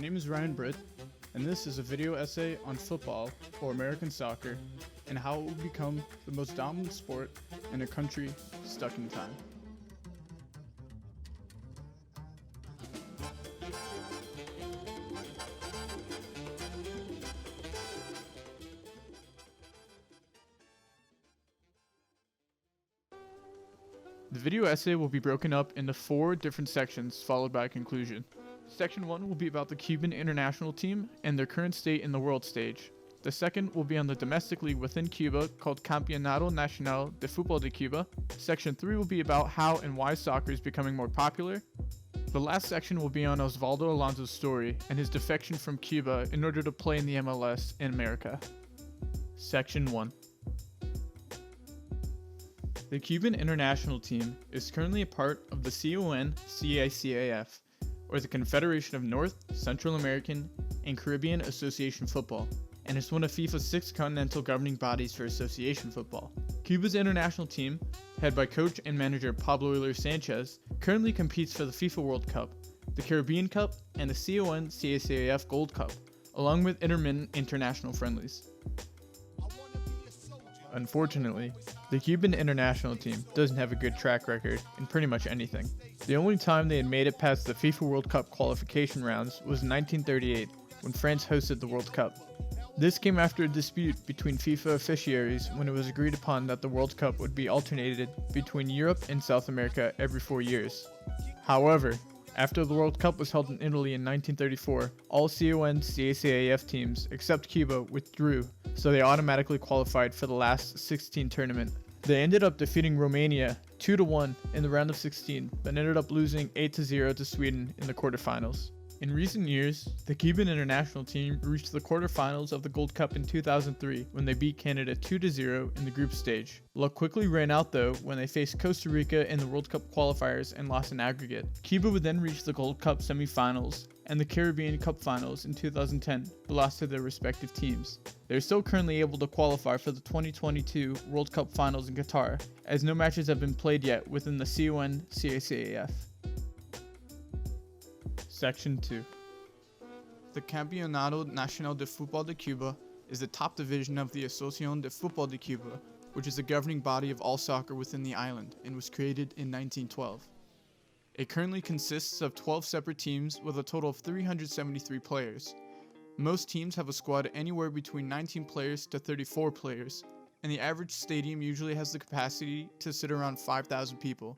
name is Britt, and this is a video essay on football, or American soccer, and how it will become the most dominant sport in a country stuck in time. The video essay will be broken up into 4 different sections, followed by a conclusion. Section 1 will be about the Cuban international team and their current state in the world stage. The second will be on the domestic league within Cuba called Campeonato Nacional de Futbol de Cuba. Section 3 will be about how and why soccer is becoming more popular. The last section will be on Osvaldo Alonso's story and his defection from Cuba in order to play in the MLS in America. Section 1. The Cuban international team is currently a part of the CONCACAF, or the Confederation of North, Central American, and Caribbean Association Football, and is one of FIFA's 6 continental governing bodies for association football. Cuba's international team, headed by coach and manager Pablo Ilir Sanchez, currently competes for the FIFA World Cup, the Caribbean Cup, and the CONCACAF Gold Cup, along with intermittent international friendlies. Unfortunately, the Cuban international team doesn't have a good track record in pretty much anything. The only time they had made it past the FIFA World Cup qualification rounds was in 1938, when France hosted the World Cup. This came after a dispute between FIFA officiaries when it was agreed upon that the World Cup would be alternated between Europe and South America every 4 years. However, after the World Cup was held in Italy in 1934, all CONCACAF teams except Cuba withdrew, so they automatically qualified for the last 16 tournament. They ended up defeating Romania 2-1 in the round of 16, but ended up losing 8-0 to Sweden in the quarterfinals. In recent years, the Cuban international team reached the quarterfinals of the Gold Cup in 2003 when they beat Canada 2-0 in the group stage. Luck quickly ran out though when they faced Costa Rica in the World Cup qualifiers and lost in aggregate. Cuba would then reach the Gold Cup semifinals and the Caribbean Cup finals in 2010, but lost to their respective teams. They are still currently able to qualify for the 2022 World Cup finals in Qatar, as no matches have been played yet within the CONCACAF. Section 2. The Campeonato Nacional de Futbol de Cuba is the top division of the Asociación de Futbol de Cuba, which is the governing body of all soccer within the island and was created in 1912. It currently consists of 12 separate teams with a total of 373 players. Most teams have a squad anywhere between 19 players to 34 players, and the average stadium usually has the capacity to sit around 5,000 people.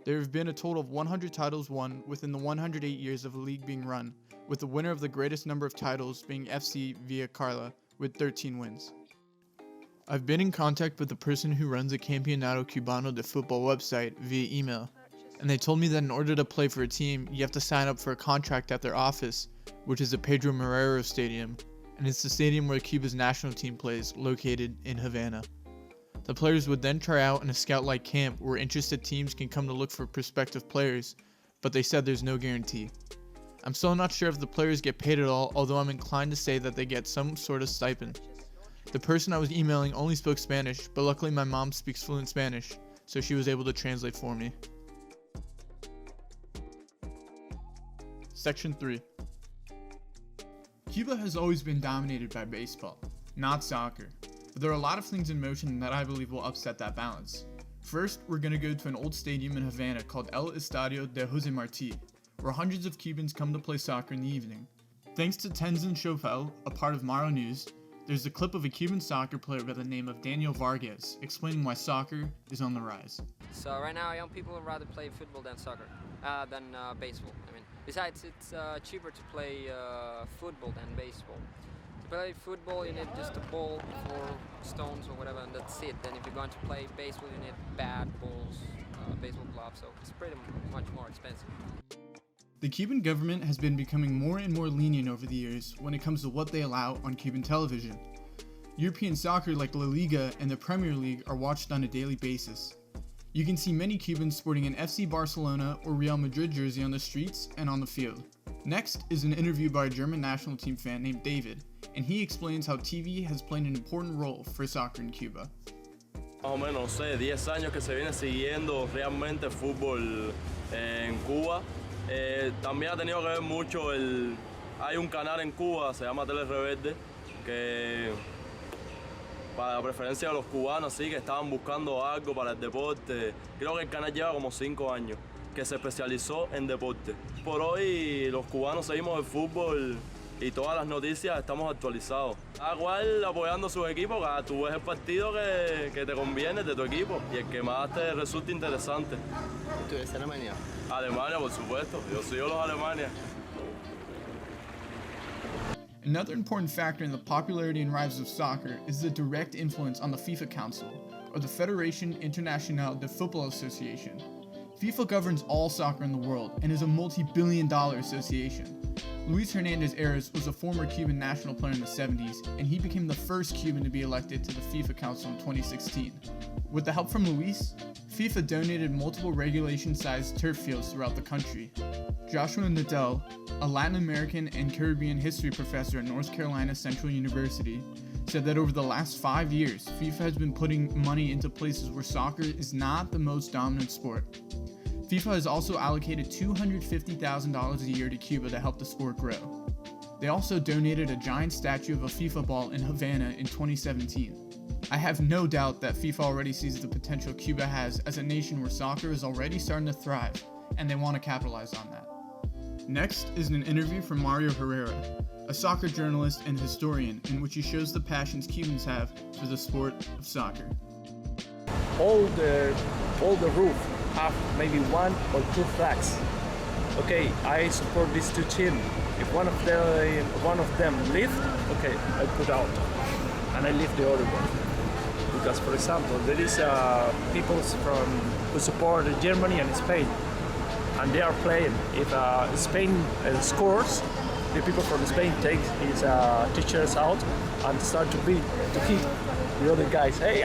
There have been a total of 100 titles won within the 108 years of the league being run, with the winner of the greatest number of titles being FC Villa Carla with 13 wins. I've been in contact with the person who runs the Campeonato Cubano de Futbol website via email, and they told me that in order to play for a team, you have to sign up for a contract at their office, which is the Pedro Marrero Stadium, and it's the stadium where Cuba's national team plays, located in Havana. The players would then try out in a scout-like camp where interested teams can come to look for prospective players, but they said there's no guarantee. I'm still not sure if the players get paid at all, although I'm inclined to say that they get some sort of stipend. The person I was emailing only spoke Spanish, but luckily my mom speaks fluent Spanish, so she was able to translate for me. Section 3. Cuba has always been dominated by baseball, not soccer. But there are a lot of things in motion that I believe will upset that balance. First, we're going to go to an old stadium in Havana called El Estadio de Jose Marti, where hundreds of Cubans come to play soccer in the evening. Thanks to Tenzin Chopel, a part of Maro News, there's a clip of a Cuban soccer player by the name of Daniel Vargas explaining why soccer is on the rise. So right now young people would rather play football than soccer, than baseball. Besides, it's cheaper to play football than baseball. To play football, you need just a ball, 4 stones or whatever, and that's it. Then if you're going to play baseball, you need bat, balls, baseball gloves, so it's pretty much more expensive. The Cuban government has been becoming more and more lenient over the years when it comes to what they allow on Cuban television. European soccer like La Liga and the Premier League are watched on a daily basis. You can see many Cubans sporting an FC Barcelona or Real Madrid jersey on the streets and on the field. Next is an interview by a German national team fan named David, and he explains how TV has played an important role for soccer in Cuba. Más o menos, no sé, 10 años que se viene siguiendo realmente fútbol en Cuba. También ha tenido que ver mucho Hay un canal en Cuba, se llama Tele Rebelde, que para preferencia de los cubanos, sí, que estaban buscando algo para el deporte. Creo que el canal lleva como 5 años, que se especializó en deporte. Por hoy los cubanos seguimos el fútbol y todas las noticias estamos actualizados. Cada cual apoyando a su equipo, tú ves el partido que te conviene de tu equipo y el que más te resulta interesante. ¿Tú eres de Alemania? Alemania, por supuesto, yo sigo los Alemania. Another important factor in the popularity and rise of soccer is the direct influence on the FIFA Council, or the Fédération Internationale de Football Association. FIFA governs all soccer in the world and is a multi-billion-dollar association. Luis Hernandez Ares was a former Cuban national player in the 70s, and he became the first Cuban to be elected to the FIFA Council in 2016. With the help from Luis, FIFA donated multiple regulation-sized turf fields throughout the country. Joshua Nadell, a Latin American and Caribbean history professor at North Carolina Central University, said that over the last 5 years, FIFA has been putting money into places where soccer is not the most dominant sport. FIFA has also allocated $250,000 a year to Cuba to help the sport grow. They also donated a giant statue of a FIFA ball in Havana in 2017. I have no doubt that FIFA already sees the potential Cuba has as a nation where soccer is already starting to thrive, and they want to capitalize on that. Next is an interview from Mario Herrera, a soccer journalist and historian, in which he shows the passions Cubans have for the sport of soccer. All the roof have maybe 1 or 2 flags. Okay, I support these 2 teams. If one of them leave, okay, I put out and I leave the other one. Because, for example, there is people who support Germany and Spain, and they are playing. If Spain scores, the people from Spain take his t-shirts out and start to hit the other guys. Hey,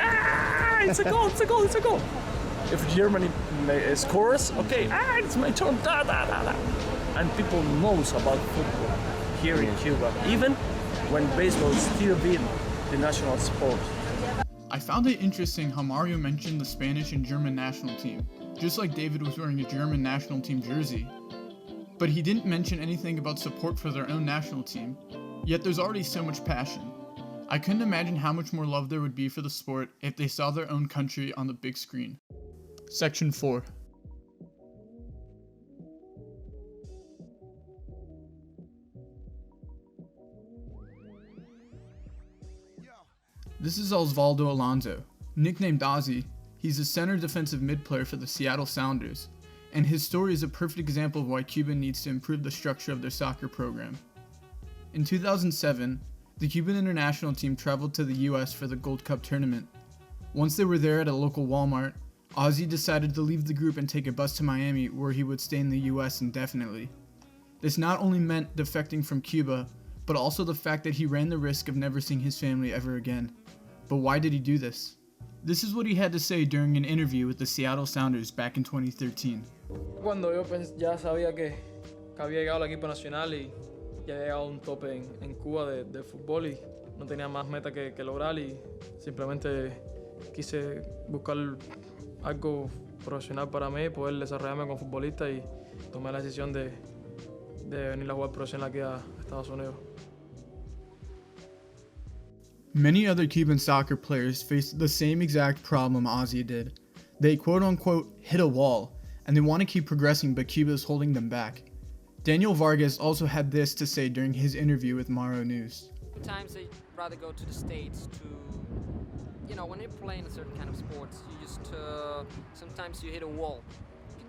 it's a goal, it's a goal, it's a goal. If Germany scores, okay, it's my turn, da da da da. And people knows about football here in Cuba, even when baseball is still being the national sport. I found it interesting how Mario mentioned the Spanish and German national team, just like David was wearing a German national team jersey. But he didn't mention anything about support for their own national team, yet there's already so much passion. I couldn't imagine how much more love there would be for the sport if they saw their own country on the big screen. Section 4. This is Osvaldo Alonso. Nicknamed Ozzy, he's a center defensive mid-player for the Seattle Sounders, and his story is a perfect example of why Cuba needs to improve the structure of their soccer program. In 2007, the Cuban international team traveled to the US for the Gold Cup tournament. Once they were there at a local Walmart, Ozzy decided to leave the group and take a bus to Miami, where he would stay in the US indefinitely. This not only meant defecting from Cuba, but also the fact that he ran the risk of never seeing his family ever again. But why did he do this? This is what he had to say during an interview with the Seattle Sounders back in 2013. Cuando yo ya sabía que había llegado al equipo nacional y ya había llegado a un tope en Cuba de fútbol y no tenía más meta que lograr y simplemente quise buscar algo profesional para mí, poder desarrollarme como futbolista y tomé la decisión de venir a jugar profesional aquí a Estados Unidos. Many other Cuban soccer players faced the same exact problem Ozzy did. They quote-unquote hit a wall, and they want to keep progressing, but Cuba is holding them back. Daniel Vargas also had this to say during his interview with Maro News. Sometimes they rather go to the States to, when you're playing a certain kind of sports, you just, sometimes you hit a wall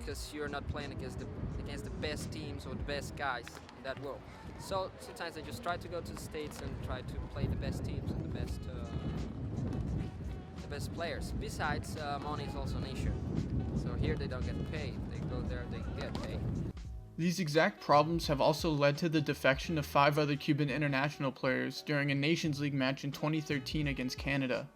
because you're not playing against the best teams or the best guys in that world. So sometimes they just try to go to the States and try to play the best teams and the best players. Besides, money is also an issue. So here they don't get paid. They go there, they get paid. These exact problems have also led to the defection of 5 other Cuban international players during a Nations League match in 2013 against Canada.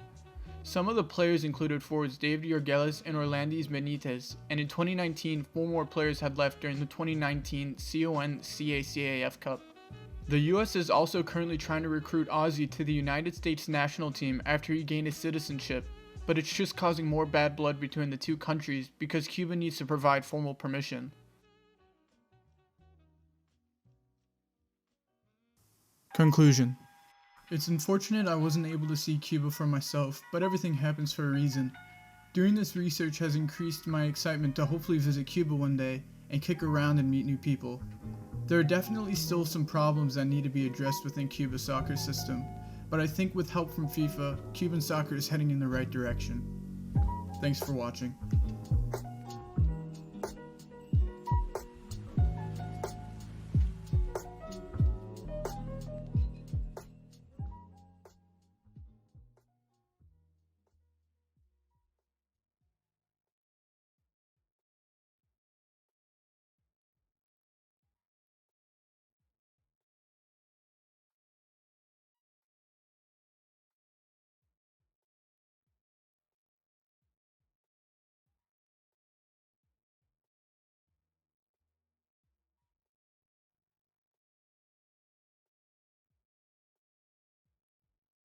Some of the players included forwards David Yorgeles and Orlandis Benitez, and in 2019, 4 more players had left during the 2019 CONCACAF Cup. The US is also currently trying to recruit Ozzy to the United States national team after he gained his citizenship, but it's just causing more bad blood between the 2 countries because Cuba needs to provide formal permission. Conclusion. It's unfortunate I wasn't able to see Cuba for myself, but everything happens for a reason. Doing this research has increased my excitement to hopefully visit Cuba one day and kick around and meet new people. There are definitely still some problems that need to be addressed within Cuba's soccer system, but I think with help from FIFA, Cuban soccer is heading in the right direction. Thanks for watching.